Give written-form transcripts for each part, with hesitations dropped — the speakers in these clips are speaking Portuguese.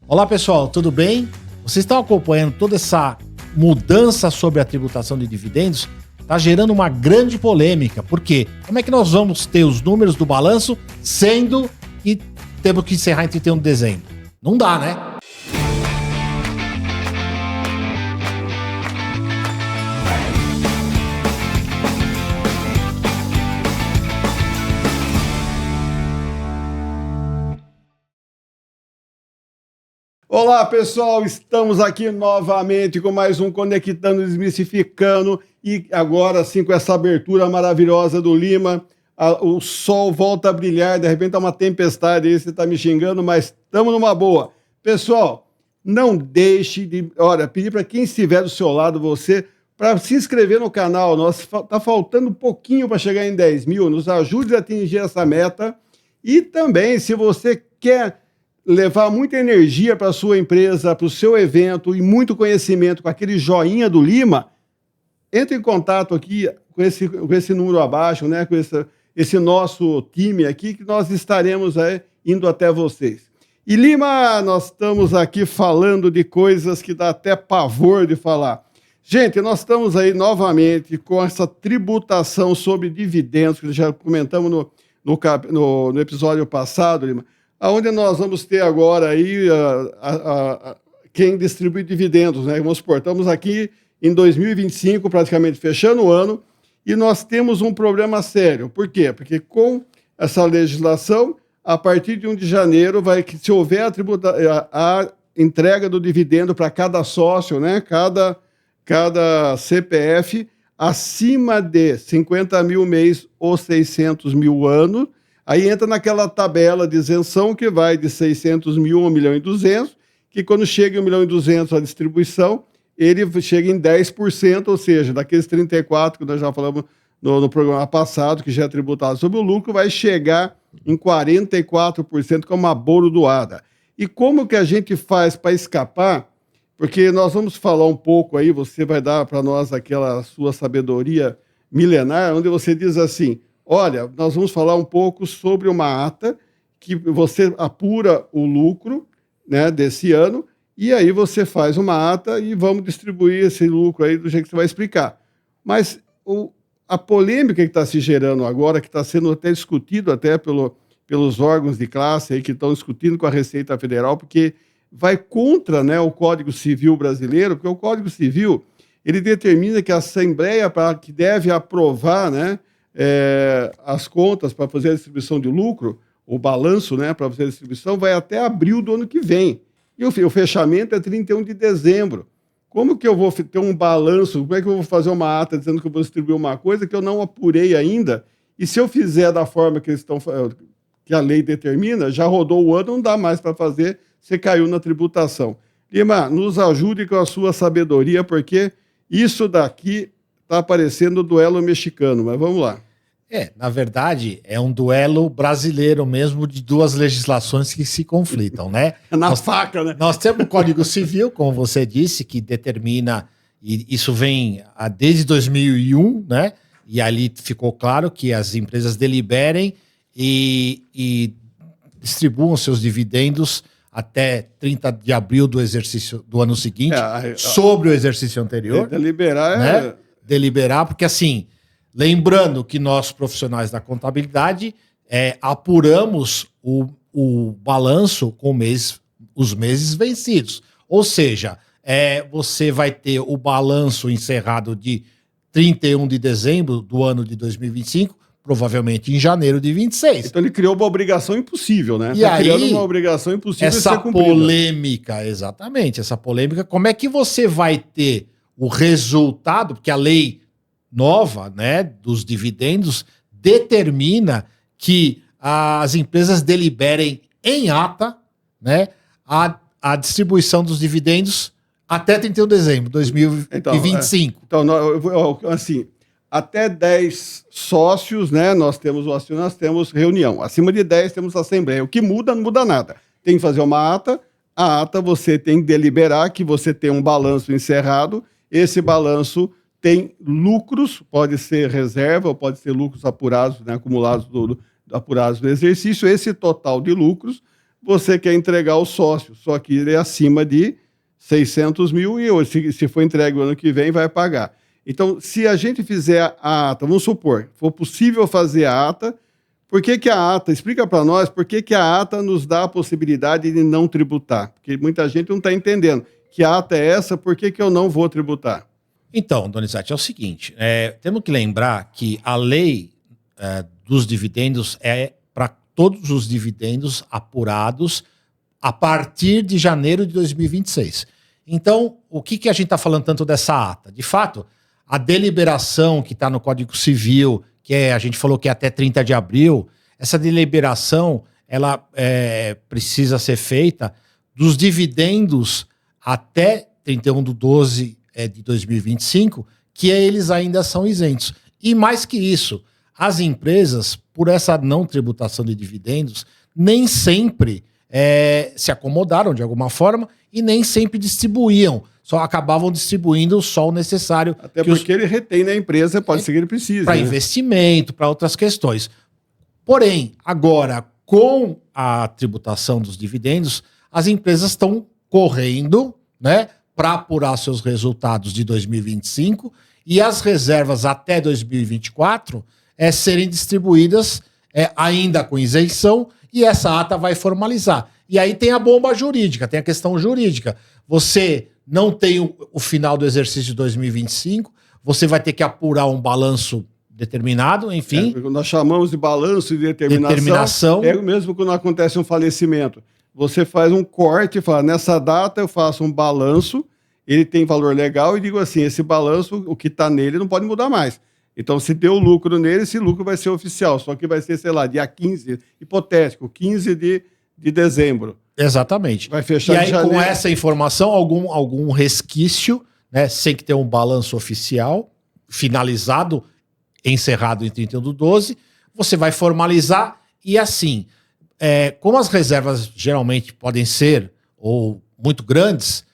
Olá pessoal, tudo bem? Vocês estão acompanhando toda essa mudança sobre a tributação de dividendos? Está gerando uma grande polêmica. Por quê? Como é que nós vamos ter os números do balanço sendo que temos que encerrar em 31 de dezembro? Não dá, né? Olá pessoal, estamos aqui novamente com mais um Conectando Desmistificando e agora sim com essa abertura maravilhosa do Lima, o sol volta a brilhar, de repente tá uma tempestade aí, você tá me xingando, mas estamos numa boa. Pessoal, não deixe de, pedir para quem estiver do seu lado, você, para se inscrever no canal, tá faltando um pouquinho para chegar em 10 mil, nos ajude a atingir essa meta e também se você quer levar muita energia para a sua empresa, para o seu evento e muito conhecimento com aquele joinha do Lima, entre em contato aqui com esse número abaixo, né, com esse nosso time aqui, que nós estaremos indo até vocês. E Lima, nós estamos aqui falando de coisas que dá até pavor de falar. Gente, nós estamos aí novamente com essa tributação sobre dividendos, que já comentamos no episódio passado, Lima, onde nós vamos ter agora aí quem distribui dividendos, né? Vamos supor, estamos aqui em 2025, praticamente fechando o ano, e nós temos um problema sério. Por quê? Porque com essa legislação, a partir de 1 de janeiro, se houver a entrega do dividendo para cada sócio, né? Cada CPF, acima de 50 mil mês ou 600 mil ano, aí entra naquela tabela de isenção que vai de 600 mil a 1 milhão e 200, que quando chega em 1 milhão e 200 a distribuição, ele chega em 10%, ou seja, daqueles 34% que nós já falamos no programa passado, que já é tributado sobre o lucro, vai chegar em 44% com uma bordoada. E como que a gente faz para escapar? Porque nós vamos falar um pouco aí, você vai dar para nós aquela sua sabedoria milenar, onde você diz assim: olha, nós vamos falar um pouco sobre uma ata que você apura o lucro, né, desse ano, e aí você faz uma ata e vamos distribuir esse lucro aí do jeito que você vai explicar. Mas a polêmica que está se gerando agora, que está sendo até discutido até pelos órgãos de classe aí que estão discutindo com a Receita Federal, porque vai contra, né, o Código Civil brasileiro, porque o Código Civil ele determina que a Assembleia que deve aprovar, né, as contas para fazer a distribuição de lucro, o balanço, né, para fazer a distribuição, vai até abril do ano que vem. E o fechamento é 31 de dezembro. Como que eu vou ter um balanço? Como é que eu vou fazer uma ata dizendo que eu vou distribuir uma coisa que eu não apurei ainda? E se eu fizer da forma que a lei determina, já rodou o ano, não dá mais para fazer, você caiu na tributação. Lima, nos ajude com a sua sabedoria, porque isso daqui está parecendo duelo mexicano, mas vamos lá. Na verdade, é um duelo brasileiro mesmo de duas legislações que se conflitam, né? Faca, né? Nós temos o Código Civil, como você disse, que determina, e isso vem desde 2001, né? E ali ficou claro que as empresas deliberem e distribuam seus dividendos até 30 de abril do exercício do ano seguinte, sobre o exercício anterior. Deliberar, né? Deliberar, porque assim, lembrando que nós, profissionais da contabilidade, apuramos o balanço com os meses vencidos. Ou seja, você vai ter o balanço encerrado de 31 de dezembro do ano de 2025, provavelmente em janeiro de 26. Então ele criou uma obrigação impossível, né? E aí, criando uma obrigação impossível essa de ser polêmica, exatamente, essa polêmica, como é que você vai ter o resultado, porque a lei nova, né, dos dividendos determina que as empresas deliberem em ata, né, a distribuição dos dividendos até 31 de dezembro de 2025. Então, assim, até 10 sócios, né, nós temos reunião. Acima de 10 temos assembleia. O que muda, não muda nada. Tem que fazer uma ata. A ata você tem que deliberar que você tem um balanço encerrado. Esse balanço tem lucros, pode ser reserva, ou pode ser lucros apurados, né, acumulados apurados no exercício. Esse total de lucros você quer entregar ao sócio, só que ele é acima de 600 mil e hoje, se for entregue o ano que vem, vai pagar. Então, se a gente fizer a ata, vamos supor, for possível fazer a ata, por que a ata, explica para nós, por que a ata nos dá a possibilidade de não tributar? Porque muita gente não está entendendo. Que ata é essa, por que eu não vou tributar? Então, Donizete, é o seguinte, temos que lembrar que a lei dos dividendos é para todos os dividendos apurados a partir de janeiro de 2026. Então, o que a gente está falando tanto dessa ata? De fato, a deliberação que está no Código Civil, a gente falou que é até 30 de abril, essa deliberação ela precisa ser feita dos dividendos até 31/12 de 2025, que eles ainda são isentos. E mais que isso, as empresas, por essa não tributação de dividendos, nem sempre se acomodaram de alguma forma e nem sempre distribuíam. Só acabavam distribuindo só o necessário. Até porque ele retém na empresa, pode ser que ele precise. Para investimento, para outras questões. Porém, agora, com a tributação dos dividendos, as empresas estão correndo, né, para apurar seus resultados de 2025 e as reservas até 2024 serem distribuídas ainda com isenção, e essa ata vai formalizar. E aí tem a bomba jurídica, tem a questão jurídica. Você não tem o final do exercício de 2025, você vai ter que apurar um balanço determinado, enfim. Nós chamamos de balanço de determinação. É o mesmo quando acontece um falecimento. Você faz um corte e fala, nessa data eu faço um balanço, ele tem valor legal, e digo assim, esse balanço, o que está nele não pode mudar mais. Então, se deu lucro nele, esse lucro vai ser oficial, só que vai ser, sei lá, dia 15, hipotético, 15 de dezembro. Exatamente. Vai fechar e aí, em janeiro. Com essa informação, algum resquício, né, sem que tenha um balanço oficial, finalizado, encerrado em 31/12, você vai formalizar e assim, como as reservas geralmente podem ser, ou muito grandes,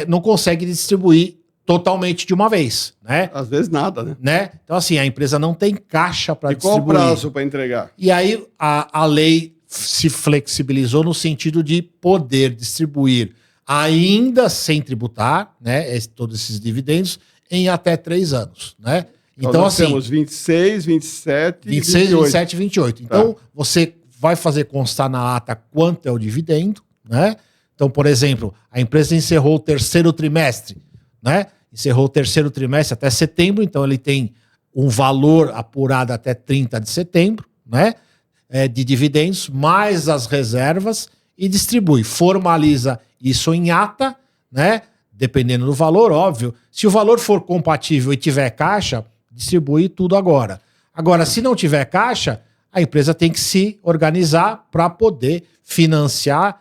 não consegue distribuir totalmente de uma vez, né? Às vezes nada, né? Então assim, a empresa não tem caixa para distribuir. E qual o prazo para entregar? E aí a lei se flexibilizou no sentido de poder distribuir ainda sem tributar, né, todos esses dividendos em até 3 anos, né? Então nós temos 26, 27 e 27 e 28. Então, você vai fazer constar na ata quanto é o dividendo, né? Então, por exemplo, a empresa encerrou o 3º trimestre, né? Encerrou o 3º trimestre até setembro, então ele tem um valor apurado até 30 de setembro, né? De dividendos, mais as reservas, e distribui. Formaliza isso em ata, né? Dependendo do valor, óbvio. Se o valor for compatível e tiver caixa, distribui tudo agora. Agora, se não tiver caixa, a empresa tem que se organizar para poder financiar,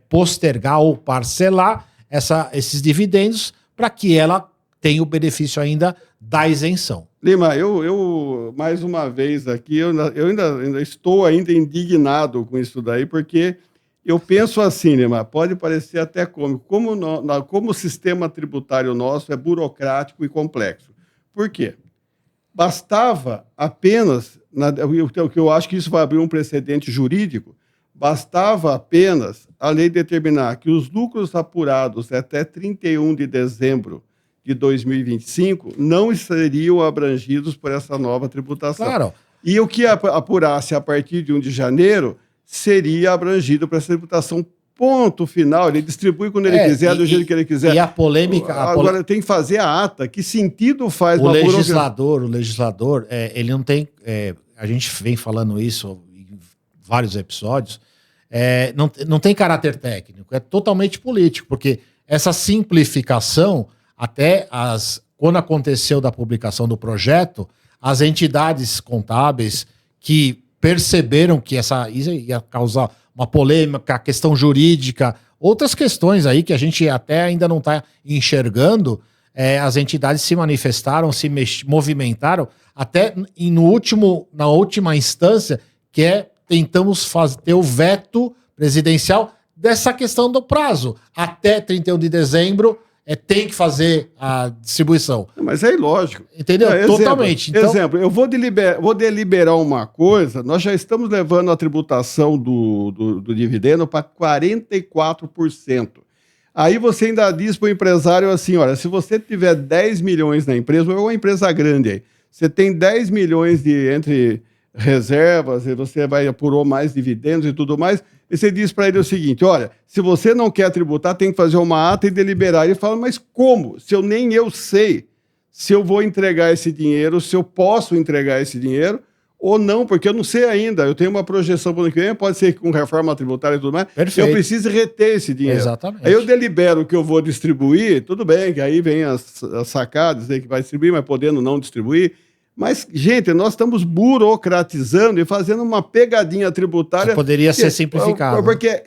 postergar ou parcelar esses dividendos para que ela tenha o benefício ainda da isenção. Lima, eu mais uma vez aqui, eu ainda estou indignado com isso daí, porque eu penso assim, Lima, pode parecer até cômico, como o sistema tributário nosso é burocrático e complexo. Por quê? Bastava apenas, o que eu acho que isso vai abrir um precedente jurídico, bastava apenas a lei determinar que os lucros apurados até 31 de dezembro de 2025 não seriam abrangidos por essa nova tributação. Claro. E o que apurasse a partir de 1 de janeiro seria abrangido por essa tributação. Ponto final, ele distribui quando ele quiser, do jeito que ele quiser. E a polêmica... Agora tem que fazer a ata. Que sentido faz... O legislador, ele não tem... a gente vem falando isso em vários episódios, não tem caráter técnico, é totalmente político, porque essa simplificação, quando aconteceu da publicação do projeto, as entidades contábeis que perceberam que isso ia causar uma polêmica, a questão jurídica, outras questões aí que a gente até ainda não está enxergando, as entidades se manifestaram, se movimentaram, até na última instância, que tentamos ter o veto presidencial dessa questão do prazo. Até 31 de dezembro tem que fazer a distribuição. Mas é ilógico. Entendeu? Totalmente. Exemplo, eu vou deliberar uma coisa, nós já estamos levando a tributação do dividendo para 44%. Aí você ainda diz para o empresário assim, olha, se você tiver 10 milhões na empresa, ou é uma empresa grande aí, você tem 10 milhões entre reservas, e você apurou mais dividendos e tudo mais, e você diz para ele o seguinte, olha, se você não quer tributar, tem que fazer uma ata e deliberar. Ele fala, mas como? Se nem eu sei se eu vou entregar esse dinheiro, se eu posso entregar esse dinheiro, ou não, porque eu não sei ainda. Eu tenho uma projeção para o ano que vem, pode ser que com reforma tributária e tudo mais, perfeito, eu preciso reter esse dinheiro. Exatamente. Aí eu delibero que eu vou distribuir, tudo bem, que aí vem as sacadas aí que vai distribuir, mas podendo não distribuir. Mas, gente, nós estamos burocratizando e fazendo uma pegadinha tributária. Que poderia ser simplificado. Porque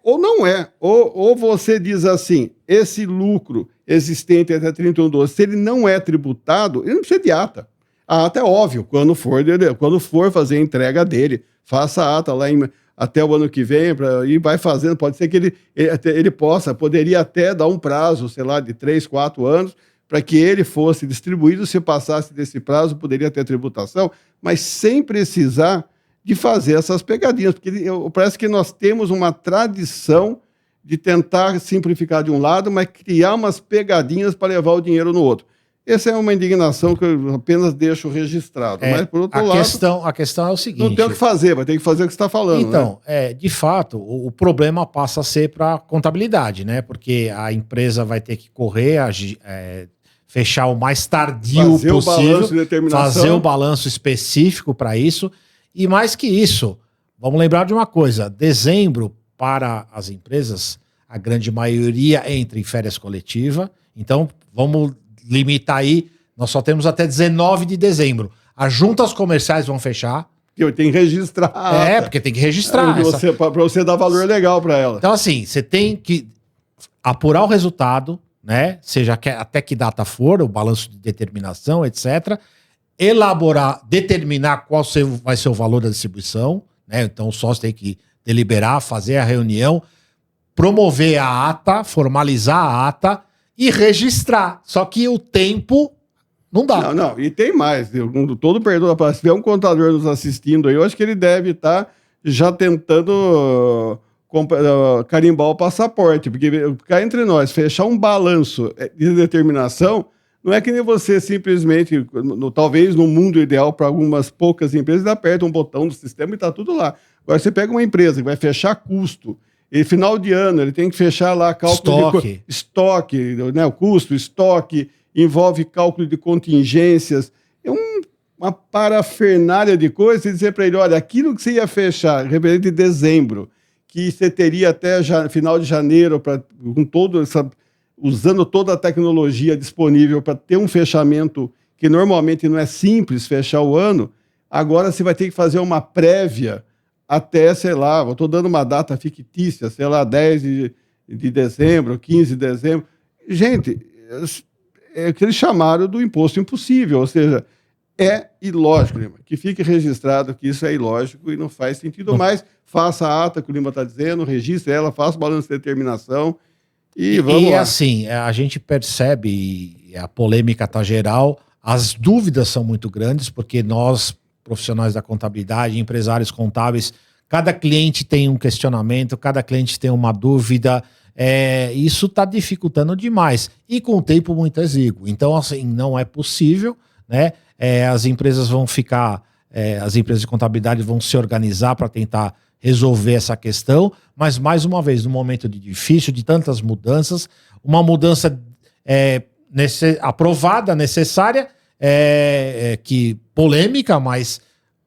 ou não é. Ou você diz assim, esse lucro existente até 31/12, se ele não é tributado, ele não precisa de ata. A ata é óbvio, quando for fazer a entrega dele, faça a ata lá até o ano que vem e vai fazendo. Pode ser que ele poderia até dar um prazo, sei lá, de 3, 4 anos, para que ele fosse distribuído. Se passasse desse prazo, poderia ter tributação, mas sem precisar de fazer essas pegadinhas, porque parece que nós temos uma tradição de tentar simplificar de um lado, mas criar umas pegadinhas para levar o dinheiro no outro. Essa é uma indignação que eu apenas deixo registrado. Mas, por outro lado, a questão é o seguinte... Não tem o que fazer, vai ter que fazer o que você está falando. Então, de fato, o problema passa a ser para a contabilidade, né? Porque a empresa vai ter que correr, fechar o mais tardio possível, fazer o balanço específico para isso. E mais que isso, vamos lembrar de uma coisa, dezembro para as empresas, a grande maioria entra em férias coletiva, então vamos limitar aí, nós só temos até 19 de dezembro. As juntas comerciais vão fechar. Eu tenho que registrar. Porque tem que registrar. Para você dar valor legal para ela. Então, assim, você tem que apurar o resultado, né? Seja até que data for, o balanço de determinação, etc. Elaborar, determinar qual vai ser o valor da distribuição, né? Então, o sócio tem que deliberar, fazer a reunião, promover a ata, formalizar a ata e registrar. Só que o tempo não dá. Não, e tem mais. Todo perdão, se tiver um contador nos assistindo aí, eu acho que ele deve estar já tentando carimbar o passaporte, porque cá entre nós, fechar um balanço de determinação, não é que nem você simplesmente, talvez no mundo ideal para algumas poucas empresas, aperta um botão do sistema e está tudo lá. Agora você pega uma empresa que vai fechar custo, e final de ano ele tem que fechar lá cálculo de estoque, né, o custo, estoque, envolve cálculo de contingências, é uma parafernália de coisas, e dizer para ele, olha, aquilo que você ia fechar, referente de dezembro, que você teria até final de janeiro, usando toda a tecnologia disponível para ter um fechamento que normalmente não é simples fechar o ano, agora você vai ter que fazer uma prévia até, sei lá, eu estou dando uma data fictícia, sei lá, 10 de dezembro, 15 de dezembro. Gente, é o que eles chamaram do imposto impossível, ou seja, é ilógico, Lima, que fique registrado que isso é ilógico e não faz sentido mais. Faça a ata que o Lima está dizendo, registre ela, faça o balanço de determinação e vamos lá. E assim, a gente percebe, a polêmica está geral, as dúvidas são muito grandes, porque nós, profissionais da contabilidade, empresários contábeis, cada cliente tem um questionamento, cada cliente tem uma dúvida, isso está dificultando demais, e com o tempo muito exíguo. Então, assim, não é possível, né? As empresas vão ficar, as empresas de contabilidade vão se organizar para tentar resolver essa questão, mas mais uma vez, num momento difícil, de tantas mudanças, uma mudança aprovada, necessária, que polêmica, mas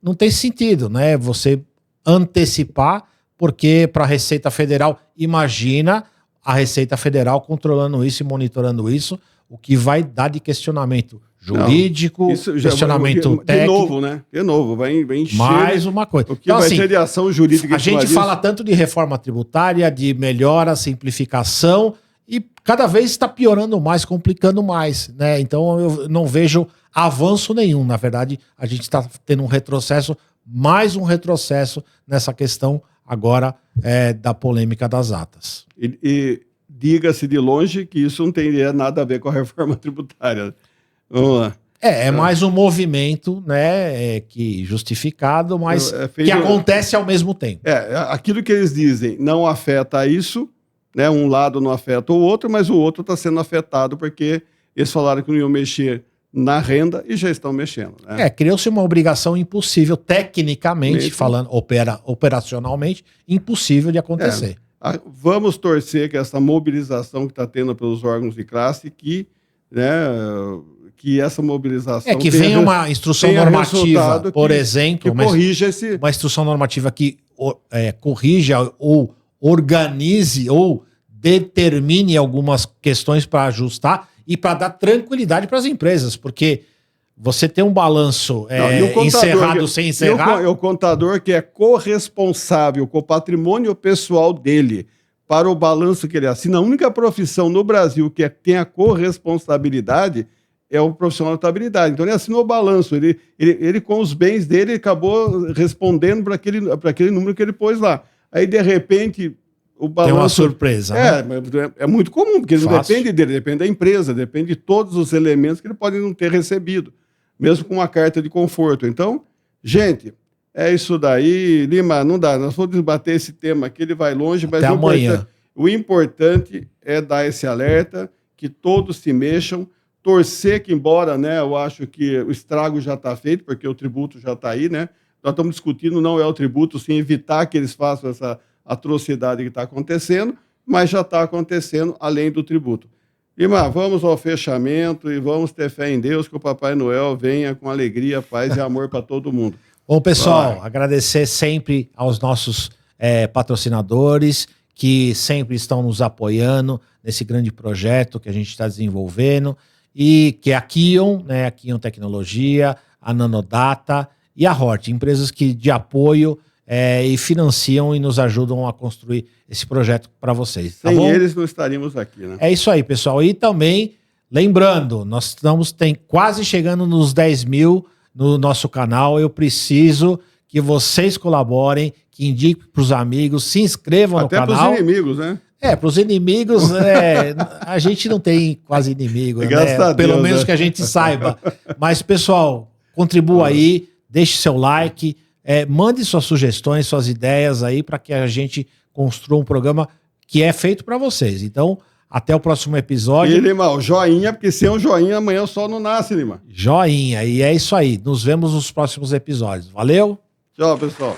não tem sentido, né? Você antecipar, porque para a Receita Federal, imagina a Receita Federal controlando isso e monitorando isso, o que vai dar de questionamento jurídico, questionamento técnico. De novo, né? De novo, vai encher. Mais uma coisa. O que então, vai ter de ação jurídica. A gente fala tanto de reforma tributária, de melhora, simplificação, e cada vez está piorando mais, complicando mais, né? Então eu não vejo avanço nenhum. Na verdade, a gente está tendo um retrocesso, mais um retrocesso nessa questão agora da polêmica das atas. E diga-se de longe que isso não tem nada a ver com a reforma tributária. Vamos lá. É mais um movimento, né, que justificado, mas que acontece ao mesmo tempo. Aquilo que eles dizem não afeta isso, né, um lado não afeta o outro, mas o outro está sendo afetado porque eles falaram que não iam mexer na renda e já estão mexendo. Né? Criou-se uma obrigação impossível, tecnicamente falando, operacionalmente, impossível de acontecer. Vamos torcer que essa mobilização que está tendo pelos órgãos de classe, que essa mobilização... que venha uma instrução normativa, por exemplo, que corrija uma instrução normativa que corrija ou organize ou determine algumas questões para ajustar e para dar tranquilidade para as empresas, porque você tem um balanço encerrado sem encerrar... O contador que é corresponsável com o patrimônio pessoal dele para o balanço que ele assina, a única profissão no Brasil que tem a corresponsabilidade é o profissional de contabilidade. Então ele assinou o balanço, ele com os bens dele acabou respondendo para aquele número que ele pôs lá. Aí, de repente... O balanço, tem uma surpresa. É muito comum, porque não depende dele, depende da empresa, depende de todos os elementos que ele pode não ter recebido, mesmo com uma carta de conforto. Então, gente, é isso daí. Lima, não dá, nós vamos debater esse tema aqui, ele vai longe, mas o importante é dar esse alerta, que todos se mexam, torcer que, embora, né, eu acho que o estrago já está feito, porque o tributo já está aí, né? Nós estamos discutindo, não é o tributo, sim evitar que eles façam essa atrocidade que está acontecendo, mas já está acontecendo além do tributo. Lima, vamos ao fechamento e vamos ter fé em Deus que o Papai Noel venha com alegria, paz e amor para todo mundo. Bom, pessoal, agradecer sempre aos nossos patrocinadores que sempre estão nos apoiando nesse grande projeto que a gente está desenvolvendo, e que é a Kion, né, a Kion Tecnologia, a Nanodata e a Hort, empresas de apoio e financiam e nos ajudam a construir esse projeto para vocês. Tá Sem bom? eles não estaríamos aqui, né? É isso aí, pessoal. E também, lembrando, nós estamos quase chegando nos 10 mil no nosso canal. Eu preciso que vocês colaborem, que indiquem para os amigos, se inscrevam no canal. Até para os inimigos, né? Para os inimigos, a gente não tem quase inimigo, né? Pelo menos que a gente saiba. Mas, pessoal, contribua aí, deixe seu like, mande suas sugestões, suas ideias aí para que a gente construa um programa que é feito para vocês. Então, até o próximo episódio. E, Lima, o joinha, porque sem um joinha amanhã o sol não nasce, Lima. Joinha, e é isso aí. Nos vemos nos próximos episódios. Valeu? Tchau, pessoal.